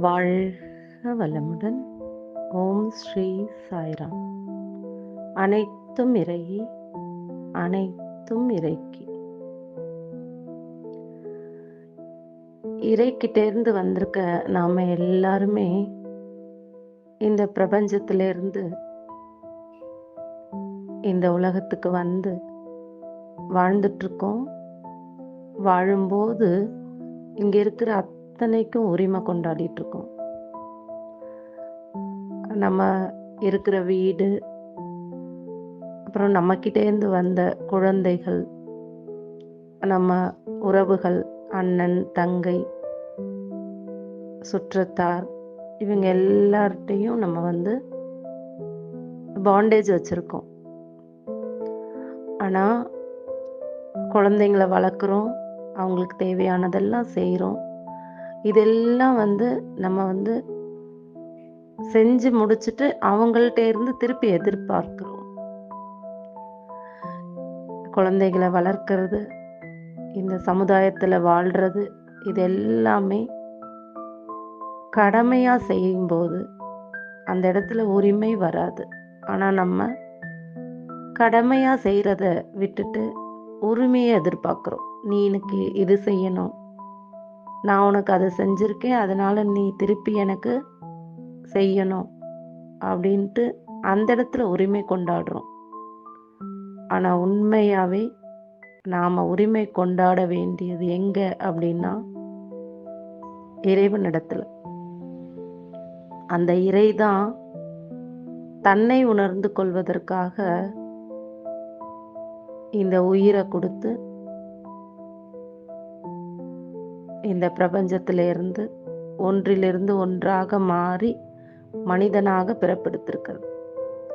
வாழ்க வளமுடன். ஓம் ஸ்ரீ சாய்ராம். அனைத்தும் இறையே, அனைத்தும் இறைக்கு. இறைக்கிட்டேருந்து வந்திருக்க நாம எல்லாருமே இந்த பிரபஞ்சத்திலிருந்து இந்த உலகத்துக்கு வந்து வாழ்ந்துட்டுருக்கோம். வாழும்போது இங்கே இருக்கிற அத்தனைக்கும் உரிமை கொண்டாடிட்டு இருக்கோம். நம்ம இருக்கிற வீடு, அப்புறம் நம்மக்கிட்டேருந்து வந்த குழந்தைகள், நம்ம உறவுகள், அண்ணன் தங்கை, சுற்றத்தார், இவங்க எல்லார்ட்டையும் நம்ம வந்து பாண்டேஜ் வச்சுருக்கோம். ஆனால் குழந்தைங்களை வளர்க்குறோம், அவங்களுக்கு தேவையானதெல்லாம் செய்கிறோம். இதெல்லாம் வந்து நம்ம வந்து செஞ்சு முடிச்சுட்டு அவங்கள்ட்ட இருந்து திருப்பி எதிர்பார்க்கிறோம். குழந்தைகளை வளர்க்கறது, இந்த சமுதாயத்தில் வாழ்கிறது, இது எல்லாமே கடமையாக செய்யும்போது அந்த இடத்துல உரிமை வராது. ஆனால் நம்ம கடமையாக செய்கிறத விட்டுட்டு உரிமையை எதிர்பார்க்குறோம். நீ எனக்கு இது செய்யணும், நான் உனக்கு அதை செஞ்சுருக்கேன், அதனால் நீ திருப்பி எனக்கு செய்யணும் அப்படின்ட்டு அந்த இடத்துல உரிமை கொண்டாடுறோம். ஆனால் உண்மையாகவே நாம் உரிமை கொண்டாட வேண்டியது எங்கே அப்படின்னா இறைவனிடத்துல. அந்த இறை தான் தன்னை உணர்ந்து கொள்வதற்காக இந்த உயிரை கொடுத்து இந்த பிரபஞ்சத்திலிருந்து ஒன்றிலிருந்து ஒன்றாக மாறி மனிதனாக பிறப்பெடுத்திருக்கிறது.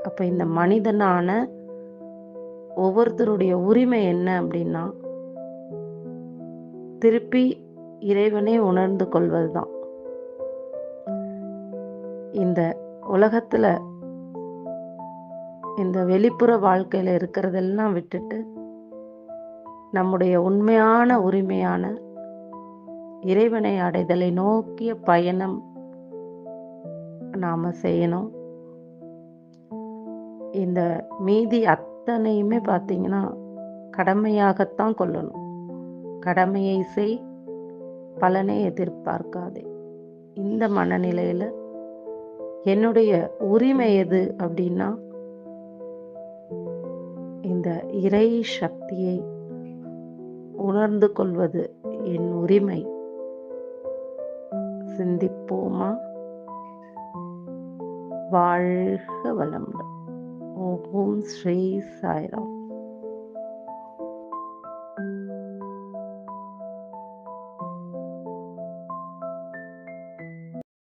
அப்போ இந்த மனிதனான ஒவ்வொருத்தருடைய உரிமை என்ன அப்படின்னா திருப்பி இறைவனை உணர்ந்து கொள்வது தான். இந்த உலகத்துல இந்த வெளிப்புற வாழ்க்கையில இருக்கிறதெல்லாம் விட்டுட்டு நம்முடைய உண்மையான உரிமையான இறைவனை அடைதலை நோக்கிய பயணம் நாம செய்யணும். இந்த மீதி அத்தனையுமே பார்த்தீங்கன்னா கடமையாகத்தான் கொள்ளணும். கடமையை செய், பலனை எதிர்பார்க்காதே. இந்த மனநிலையில என்னுடைய உரிமை எது அப்படின்னா இந்த இறை சக்தியை உணர்ந்து கொள்வது என் உரிமை. சிந்திப்போமா? வாழ்க வளமுடன். ஓம் ஸ்ரீ சாய்ராம்.